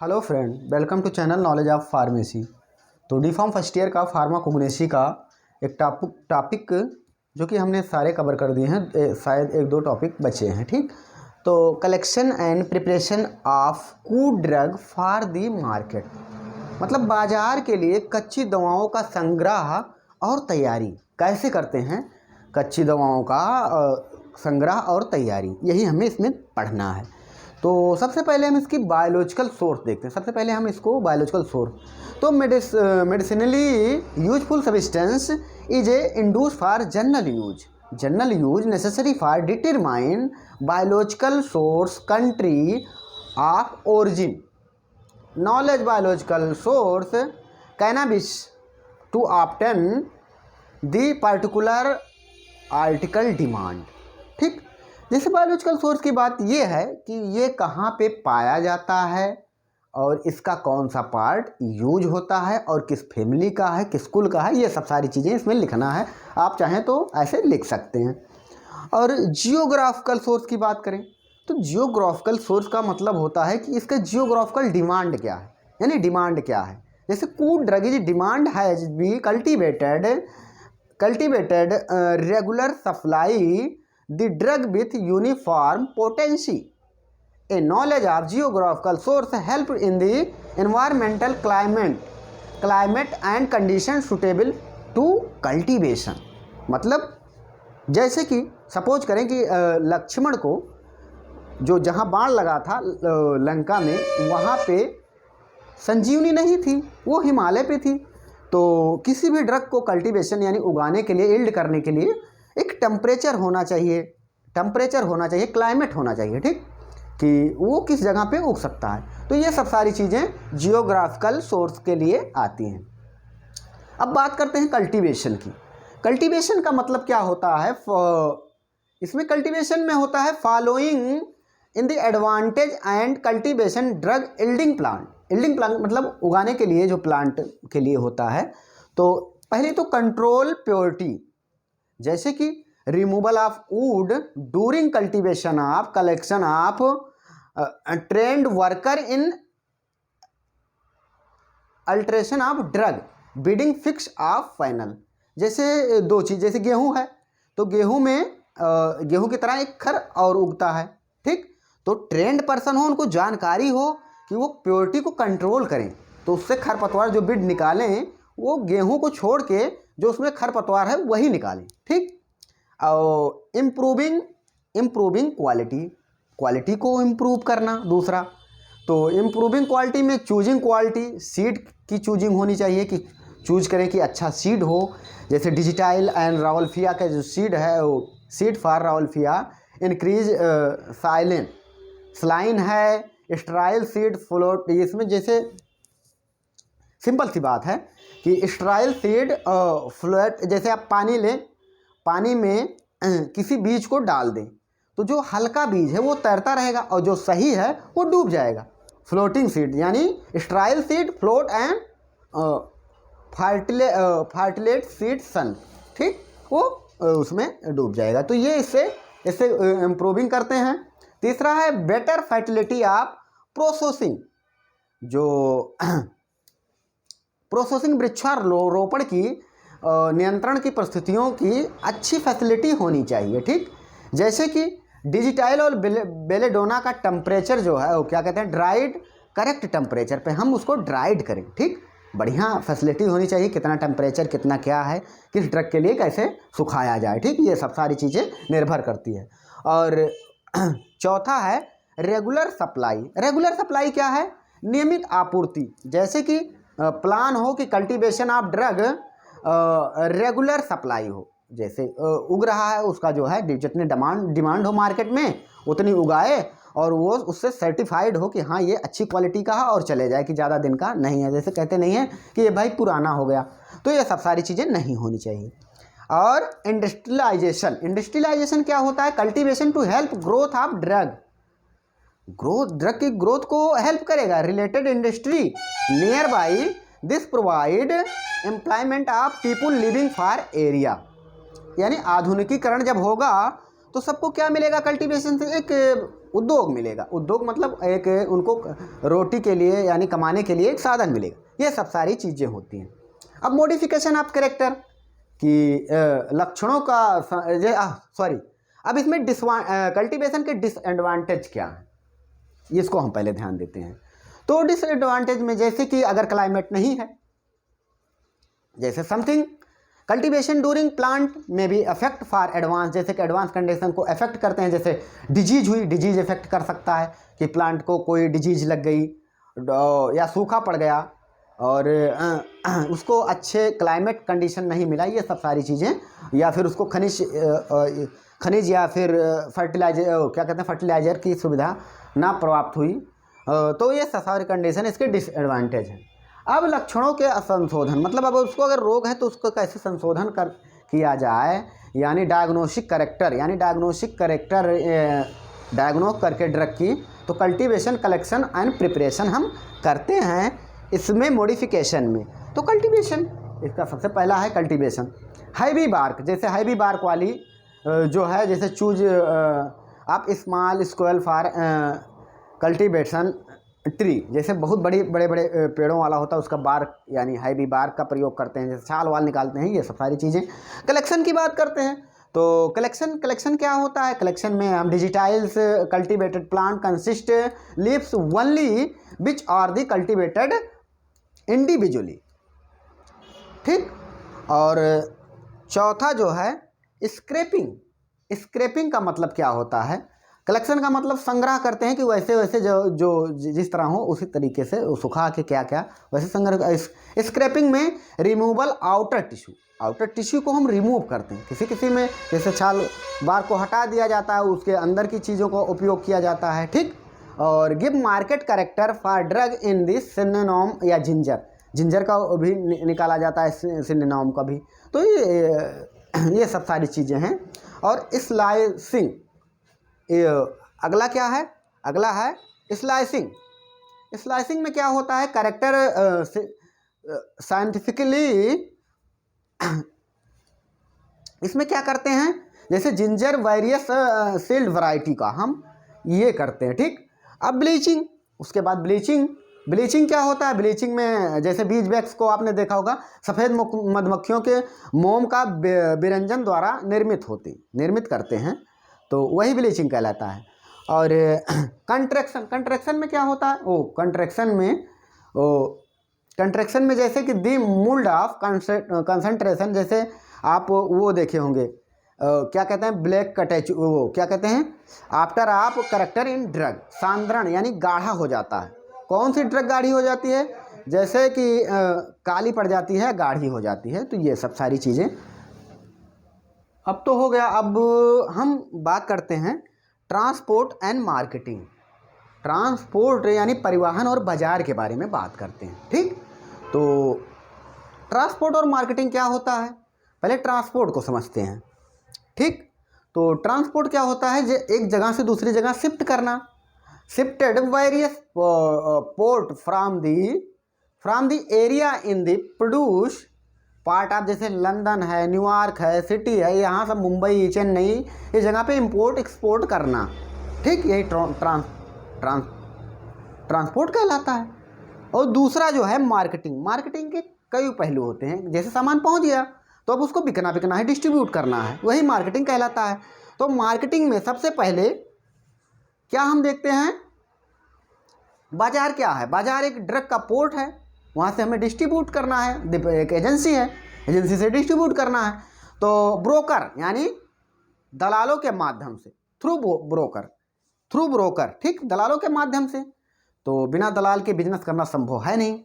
Hello friend, welcome to channel knowledge of pharmacy. तो D pharm first year का pharmacognosy का एक topic जो कि हमने सारे कवर कर दिए हैं, शायद एक दो टॉपिक बचे हैं। ठीक, तो collection and preparation of good drug for the market, मतलब बाजार के लिए कच्ची दवाओं का संग्रह और तैयारी कैसे करते हैं। कच्ची दवाओं का संग्रह और तैयारी, यही हमें इसमें पढ़ना है। तो सबसे पहले हम इसकी बायोलॉजिकल सोर्स देखते हैं। सबसे पहले हम इसको बायोलॉजिकल सोर्स, तो medicinally useful substance is a induce for general use necessary for determine biological source country of origin knowledge biological source cannabis to obtain the particular article demand. ठीक, जैसे biological source की बात ये है कि ये कहाँ पे पाया जाता है और इसका कौन सा पार्ट यूज होता है और किस फैमिली का है, किस कुल का है, ये सब सारी चीज़ें इसमें लिखना है। आप चाहें तो ऐसे लिख सकते हैं। और जियोग्राफिकल सोर्स की बात करें तो जियोग्राफिकल सोर्स का मतलब होता है कि इसका जियोग्राफिकल डिमांड क्या है, यानी डिमांड क्या है। जैसे good drug is demand has be cultivated regular supply the drug with uniform potency. A knowledge of geographical source help in the environmental climate and conditions suitable to cultivation। मतलब जैसे कि suppose करें कि लक्ष्मण को जो जहाँ बाण लगा था लंका में, वहाँ पे संजीवनी नहीं थी, वो हिमालय पे थी। तो किसी भी ड्रग को कल्टीवेशन यानी उगाने के लिए, इल्ड करने के लिए एक टेम्परेचर होना चाहिए, क्लाइमेट होना चाहिए। ठीक, कि वो किस जगह पे उग सकता है। तो ये सब सारी चीज़ें जियोग्राफिकल सोर्स के लिए आती हैं। अब बात करते हैं कल्टीवेशन की। कल्टीवेशन का मतलब क्या होता है? इसमें कल्टीवेशन में होता है following in the advantage and cultivation drug yielding plant मतलब उगाने के लिए जो प्लांट के लिए होता है। तो पहले तो कंट्रोल प्योरिटी, जैसे कि removal of wood during cultivation of collection of trend worker in alteration of drug beading fix of final. जैसे दो चीज़, जैसे गेहूं है तो गेहूं में गेहूं की तरह एक खर और उगता है। ठीक, तो ट्रेंड पर्सन हो, उनको जानकारी हो कि वो प्योरिटी को कंट्रोल करें, तो उससे खरपतवार जो बीड निकालें वो गेहूं को छोड़ के जो उसमें खरपतवार है वही निकालें। ठीक, और इम्प्रूविंग क्वालिटी को इम्प्रूव करना दूसरा। तो इम्प्रूविंग क्वालिटी में चूजिंग क्वालिटी, सीड की चूजिंग होनी चाहिए कि चूज करें कि अच्छा सीड हो। जैसे डिजिटाइल एंड रावल्फिया का जो सीड है, वो सीड फॉर रावल्फिया इंक्रीज स्लाइन है, स्ट्राइल सीड फ्लोट। इसमें जैसे सिंपल सी बात है कि स्ट्राइल सीड फ्लोट, जैसे आप पानी लें, पानी में किसी बीज को डाल दें तो जो हल्का बीज है वो तैरता रहेगा और जो सही है वो डूब जाएगा। फ्लोटिंग सीड यानी sterile seed float and fertile seed sunk. ठीक, वो उसमें डूब जाएगा। तो ये इससे इम्प्रूविंग करते हैं। तीसरा है बेटर फर्टिलिटी ऑफ प्रोसेसिंग। जो प्रोसेसिंग वृक्षारोपण की नियंत्रण की परिस्थितियों की अच्छी फैसिलिटी होनी चाहिए। ठीक, जैसे कि डिजिटाइल और बेलेडोना का टेम्परेचर जो है वो क्या कहते हैं, ड्राइड, करेक्ट टेम्परेचर पे हम उसको ड्राइड करें। ठीक, बढ़िया फैसिलिटी होनी चाहिए, कितना टेम्परेचर कितना क्या है, किस ड्रग के लिए कैसे सुखाया जाए। ठीक, ये सब सारी चीज़ें निर्भर करती है। और चौथा है रेगुलर सप्लाई क्या है? नियमित आपूर्ति। जैसे कि प्लान हो कि cultivation of drug regular supply हो, जैसे उग रहा है उसका जो है जितने डिमांड हो मार्केट में उतनी उगाए और वो उससे सर्टिफाइड हो कि हाँ ये अच्छी क्वालिटी का है और चले जाए, कि ज़्यादा दिन का नहीं है। जैसे कहते नहीं है कि ये भाई पुराना हो गया। तो ये सब सारी चीज़ें नहीं होनी चाहिए। और इंडस्ट्रियलाइजेशन क्या होता है? Cultivation to help growth of drug की ग्रोथ को हेल्प करेगा। Related industry near by this provide employment of people living for area, यानी आधुनिकीकरण जब होगा तो सबको क्या मिलेगा? कल्टीवेशन से एक उद्योग मिलेगा। उद्योग मतलब एक उनको रोटी के लिए यानी कमाने के लिए एक साधन मिलेगा। ये सब सारी चीज़ें होती हैं। अब मॉडिफिकेशन ऑफ कैरेक्टर कि लक्षणों का सॉरी, अब इसमें कल्टीवेशन के डिसएडवांटेज क्या है, इसको हम पहले ध्यान देते हैं। तो डिसएडवांटेज में जैसे कि अगर क्लाइमेट नहीं है, जैसे समथिंग कल्टीवेशन ड्यूरिंग प्लांट में भी अफेक्ट फॉर एडवांस, जैसे कि एडवांस कंडीशन को अफेक्ट करते हैं। जैसे डिजीज हुई, डिजीज इफेक्ट कर सकता है कि प्लांट को कोई डिजीज लग गई या सूखा पड़ गया और उसको अच्छे क्लाइमेट कंडीशन नहीं मिला, ये सब सारी चीज़ें, या फिर उसको खनिज या फिर फर्टिलाइजर की सुविधा ना प्राप्त हुई, तो ये सब सारी कंडीशन इसके डिसएडवांटेज हैं। अब लक्षणों के संशोधन मतलब अब उसको अगर रोग है तो उसको कैसे संशोधन किया जाए, यानी डायग्नोस्टिक करेक्टर, यानी डायग्नोस्टिक करेक्टर डायग्नोस करके ड्रग की, तो कल्टीवेशन, कलेक्शन एंड प्रिपरेशन हम करते हैं इसमें मॉडिफिकेशन में। तो कल्टीवेशन इसका सबसे पहला है कल्टीवेशन। हैवी बार्क, जैसे हैवी बार्क वाली जो है, जैसे चूज आप स्मॉल स्क्वेल फॉर कल्टीवेशन ट्री, जैसे बहुत बड़े बड़े पेड़ों वाला होता है उसका बार्क यानी हैवी बार्क का प्रयोग करते हैं, जैसे छाल वाल निकालते हैं, ये सब सारी चीज़ें। कलेक्शन की बात करते हैं तो कलेक्शन क्या होता है, कलेक्शन में हम digitalis cultivated plant consist leaves only which are the cultivated individually, ठीक। और चौथा जो है स्क्रैपिंग। स्क्रैपिंग का मतलब क्या होता है, कलेक्शन का मतलब संग्रह करते हैं कि वैसे वैसे जो जिस तरह हो उसी तरीके से सुखा के क्या क्या वैसे संग्रह। स्क्रैपिंग में removal outer tissue, outer tissue को हम रिमूव करते हैं। किसी किसी में जैसे छाल बार को हटा दिया जाता है, उसके अंदर की चीज़ों को उपयोग किया जाता है, ठीक। और give market character for drug in this synonym या जिंजर का भी निकाला जाता है, सिनोनिम का भी। तो ये सब सारी चीज़ें हैं। और स्लाइसिंग, अगला क्या है, अगला है स्लाइसिंग। स्लाइसिंग में क्या होता है, कैरेक्टर साइंटिफिकली इसमें क्या करते हैं, जैसे जिंजर वेरियस सील्ड वैरायटी का हम ये करते हैं, ठीक। अब ब्लीचिंग, उसके बाद ब्लीचिंग क्या होता है, ब्लीचिंग में जैसे बीज वैक्स को आपने देखा होगा, सफ़ेद मधुमक्खियों के मोम का विरंजन द्वारा निर्मित करते हैं, तो वही ब्लीचिंग कहलाता है। और कंट्रैक्शन में क्या होता है, कंट्रैक्शन में जैसे कि दी मोल्ड ऑफ कंसंट्रेशन, जैसे आप वो देखे होंगे क्या कहते हैं, ब्लैक कटैच, वो क्या कहते हैं, आफ्टर आप करेक्टर इन ड्रग, सांद्रण यानी गाढ़ा हो जाता है। कौन सी ड्रग गाढ़ी हो जाती है, जैसे कि काली पड़ जाती है, गाढ़ी हो जाती है। तो ये सब सारी चीज़ें अब तो हो गया। अब हम बात करते हैं ट्रांसपोर्ट एंड मार्केटिंग। ट्रांसपोर्ट यानी परिवहन और बाजार के बारे में बात करते हैं, ठीक। तो ट्रांसपोर्ट और मार्केटिंग क्या होता है, पहले ट्रांसपोर्ट को समझते हैं, ठीक। तो ट्रांसपोर्ट क्या होता है, एक जगह से दूसरी जगह शिफ्ट करना, shifted various port from the area in the produce part of, जैसे लंदन है, न्यूयॉर्क है, सिटी है, यहाँ सब मुंबई, चेन्नई, इस जगह पे इंपोर्ट एक्सपोर्ट करना, ठीक। यही ट्रांसपोर्ट कहलाता है। और दूसरा जो है मार्केटिंग के कई पहलू होते हैं, जैसे सामान पहुँच गया तो अब उसको बिकना है, डिस्ट्रीब्यूट करना है, वही मार्केटिंग कहलाता है। तो मार्केटिंग में सबसे पहले क्या हम देखते हैं, बाजार क्या है, बाजार एक ड्रग का पोर्ट है, वहाँ से हमें डिस्ट्रीब्यूट करना है, एक एजेंसी है, एजेंसी से डिस्ट्रीब्यूट करना है। तो ब्रोकर यानी दलालों के माध्यम से, थ्रू ब्रोकर, ठीक, दलालों के माध्यम से, तो बिना दलाल के बिजनेस करना संभव है नहीं।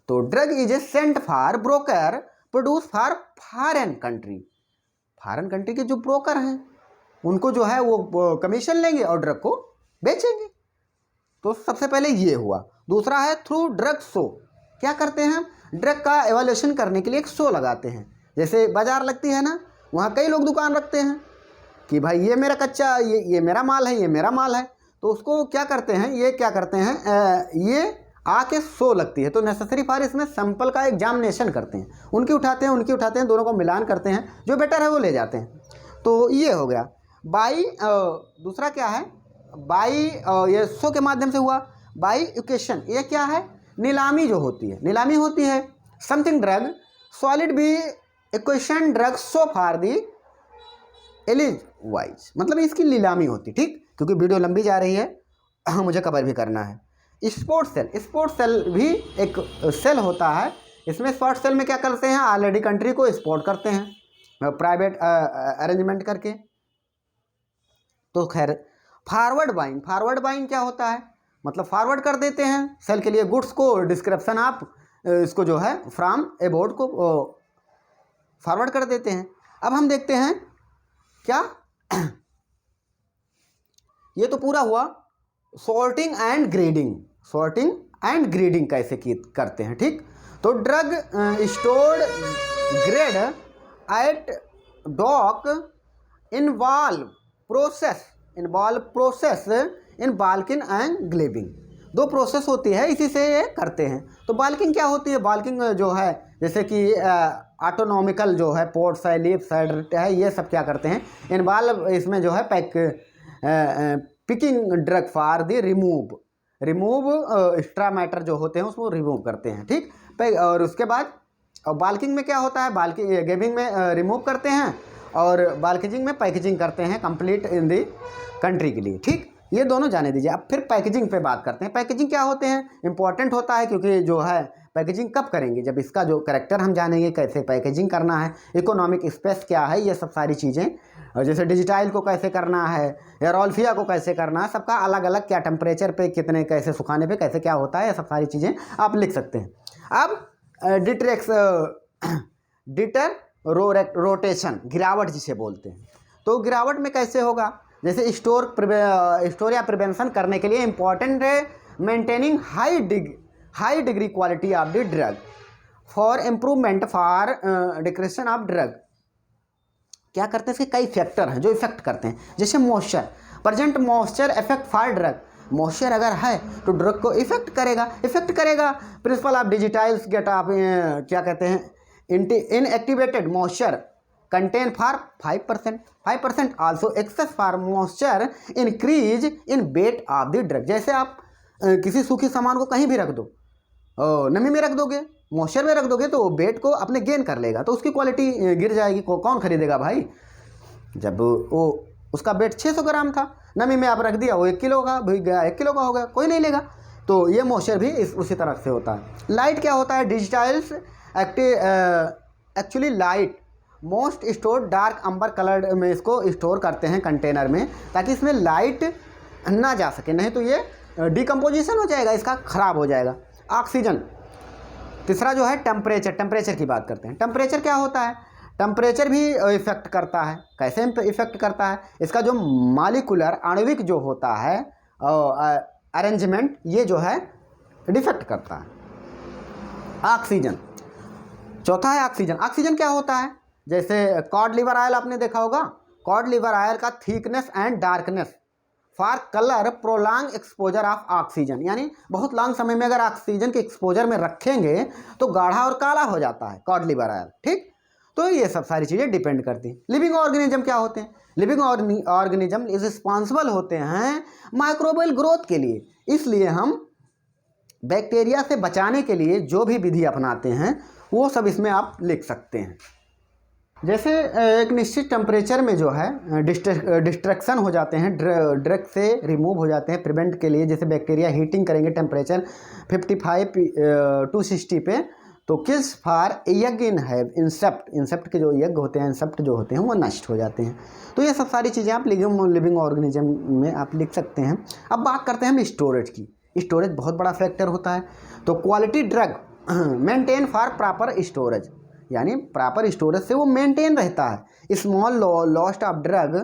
तो drug is a sent for broker produce for foreign country के जो ब्रोकर हैं उनको जो है वो कमीशन लेंगे और ड्रग को बेचेंगे। तो सबसे पहले ये हुआ। दूसरा है थ्रू ड्रग शो। क्या करते हैं, ड्रग का एवोल्यूशन करने के लिए एक शो लगाते हैं, जैसे बाजार लगती है ना, वहाँ कई लोग दुकान रखते हैं कि भाई ये मेरा कच्चा, ये मेरा माल है, ये मेरा माल है। तो उसको क्या करते हैं, ये आके शो लगती है, तो नेसेसरी फॉर इसमें सैंपल का एग्जामिनेशन करते हैं, उनकी उठाते हैं, दोनों को मिलान करते हैं, जो बेटर है वो ले जाते हैं। तो ये हो गया। दूसरा क्या है, बाई ये शो के माध्यम से हुआ। बाई इक्वेशन ये क्या है, नीलामी जो होती है, नीलामी होती है। Something drug solid be equation drug so far the एलिज वाइज, मतलब इसकी नीलामी होती, ठीक। क्योंकि वीडियो लंबी जा रही है मुझे कवर भी करना है। स्पोर्ट सेल, स्पोर्ट सेल भी एक सेल होता है। इसमें स्पोर्ट सेल में क्या करते हैं, ऑलरेडी कंट्री को एक्सपोर्ट करते हैं प्राइवेट अरेंजमेंट करके। तो खैर फॉरवर्ड बाइंग, फॉरवर्ड बाइंग क्या होता है, मतलब फॉरवर्ड कर देते हैं सेल के लिए गुड्स को, डिस्क्रिप्शन आप इसको जो है फ्रॉम अबाउट को फॉरवर्ड कर देते हैं। अब हम देखते हैं क्या ये तो पूरा हुआ sorting and grading, sorting and grading कैसे करते हैं, ठीक। तो drug stored grade at dock involve process in bulking and ग्लेबिंग। दो प्रोसेस होती है, इसी से ये करते हैं। तो बाल्किंग क्या होती है, बाल्किंग जो है जैसे कि ऑटोनॉमिकल जो है पोर्ट्स है, लिप्स है, ये सब क्या करते हैं, इन्वॉल्व इसमें जो है picking drug for the remove extra matter जो होते हैं उसको रिमूव करते हैं, ठीक। और उसके बाद बाल्किंग में क्या होता है, गेबिंग में रिमूव करते हैं और बाल्किंग में पैकेजिंग करते हैं कंप्लीट इन दी कंट्री के लिए, ठीक। ये दोनों जाने दीजिए। अब फिर पैकेजिंग पे बात करते हैं। पैकेजिंग क्या होते हैं, इंपॉर्टेंट होता है, क्योंकि जो है पैकेजिंग कब करेंगे, जब इसका जो कैरेक्टर हम जानेंगे, कैसे पैकेजिंग करना है, इकोनॉमिक स्पेस क्या है, ये सब सारी चीज़ें, और जैसे डिजिटाइल को कैसे करना है या रोल्फिया को कैसे करना है, सबका अलग अलग क्या टेम्परेचर पे, कितने, कैसे सुखाने पे कैसे क्या होता है, ये सब सारी चीज़ें आप लिख सकते हैं। अब डिटर रोटेशन, गिरावट जिसे बोलते हैं। तो गिरावट में कैसे होगा, जैसे स्टोर या प्रिवेंशन करने के लिए इंपॉर्टेंट है maintaining high degree quality of the drug for improvement for डिक्रेशन ऑफ ड्रग। क्या करते हैं, इसके कई फैक्टर हैं जो इफेक्ट करते हैं, जैसे moisture, present moisture effect for drug. Moisture अगर है तो ड्रग को इफेक्ट करेगा। Principle of digitalis get of क्या कहते हैं, inactivated moisture content for 5% also excess for moisture increase in weight of the drug. जैसे आप किसी सूखी सामान को कहीं भी रख दो, नमी में रख दोगे, मॉइस्चर में रख दोगे, तो वेट को अपने गेन कर लेगा, तो उसकी क्वालिटी गिर जाएगी। कौन खरीदेगा भाई, जब वो उसका वेट 600 ग्राम था, नमी में आप रख दिया, वो 1 किलो का भी गया, 1 किलो का हो गया, कोई नहीं लेगा। तो ये मॉइस्चर भी उसी तरह से होता है। लाइट क्या होता है, digitalis actually light most store dark amber coloured में इसको स्टोर करते हैं कंटेनर में, ताकि इसमें लाइट ना जा सके, नहीं तो ये डिकम्पोजिशन हो जाएगा, इसका ख़राब हो जाएगा। ऑक्सीजन, तीसरा जो है टेम्परेचर की बात करते हैं। टेम्परेचर क्या होता है, टेम्परेचर भी इफेक्ट करता है। कैसे इफेक्ट करता है, इसका जो मॉलिक्यूलर आणविक जो होता है अरेंजमेंट, ये जो है डिफेक्ट करता है। ऑक्सीजन, चौथा है ऑक्सीजन क्या होता है, जैसे कॉड लिवर ऑयल आपने देखा होगा, कॉड लिवर ऑयल का thickness and darkness for colour prolong exposure of oxygen, यानी बहुत लॉन्ग समय में अगर ऑक्सीजन के एक्सपोजर में रखेंगे तो गाढ़ा और काला हो जाता है कॉड लिवर ऑयल, ठीक। तो ये सब सारी चीज़ें डिपेंड करती हैं। लिविंग ऑर्गेनिज्म क्या होते हैं, लिविंग ऑर्गेनिज्म इज रिस्पॉन्सिबल होते हैं माइक्रोबियल ग्रोथ के लिए, इसलिए हम बैक्टीरिया से बचाने के लिए जो भी विधि अपनाते हैं वो सब इसमें आप लिख सकते हैं। जैसे एक निश्चित टेम्परेचर में जो है डिस्ट्रक्शन हो जाते हैं, ड्रग से रिमूव हो जाते हैं प्रिवेंट के लिए। जैसे बैक्टीरिया हीटिंग करेंगे टेम्परेचर 55 to 60 पे, तो किल्स फॉर यग इन हैव इंसेप्ट के जो यग होते हैं, इंसेप्ट जो होते हैं वो नष्ट हो जाते हैं। तो ये सब सारी चीज़ें आप लिविंग ऑर्गेनिज्म में आप लिख सकते हैं। अब बात करते हैं हम स्टोरेज की। स्टोरेज बहुत बड़ा फैक्टर होता है। तो quality drug maintain for proper storage, यानी प्रॉपर स्टोरेज से वो मेंटेन रहता है। Small lost of drug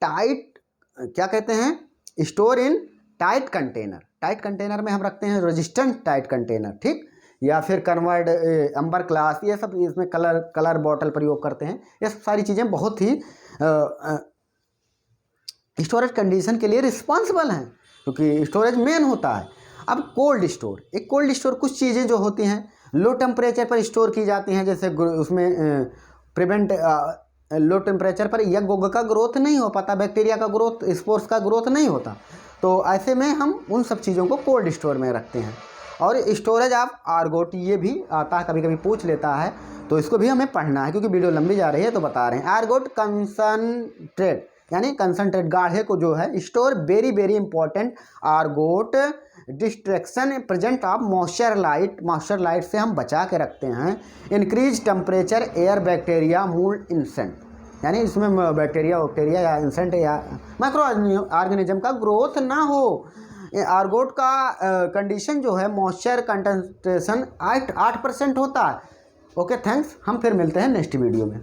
tight क्या कहते हैं, स्टोर इन टाइट कंटेनर में हम रखते हैं, रेजिस्टेंट टाइट कंटेनर, ठीक। या फिर कन्वर्ड अंबर ग्लास, ये सब इसमें कलर बॉटल प्रयोग करते हैं। ये सब सारी चीज़ें बहुत ही स्टोरेज कंडीशन के लिए रिस्पॉन्सिबल हैं, क्योंकि स्टोरेज मेन होता है। अब कोल्ड स्टोर, एक कोल्ड स्टोर कुछ चीज़ें जो होती हैं लो टेम्परेचर पर स्टोर की जाती हैं, जैसे उसमें प्रिवेंट लो टेम्परेचर पर यग का ग्रोथ नहीं हो पाता, बैक्टीरिया का ग्रोथ, स्पोर्स का ग्रोथ नहीं होता, तो ऐसे में हम उन सब चीज़ों को कोल्ड स्टोर में रखते हैं। और स्टोरेज ऑफ आर्गोट ये भी आता है, कभी कभी पूछ लेता है, तो इसको भी हमें पढ़ना है क्योंकि वीडियो लंबी जा रही है तो बता रहे हैं। आर्गोट कंसनट्रेट यानी कंसनट्रेट गाढ़े को जो है store very very important ergot destruction present of moisture light से हम बचा के रखते हैं। Increase temperature air bacteria mould insect यानी इसमें बैक्टीरिया या इंसेंट या माइक्रो ऑर्गेनिज्म का ग्रोथ ना हो। आर्गोट का कंडीशन जो है मॉइस्चर कंसंट्रेशन 8% होता है। ओके थैंक्स, हम फिर मिलते हैं नेक्स्ट वीडियो में।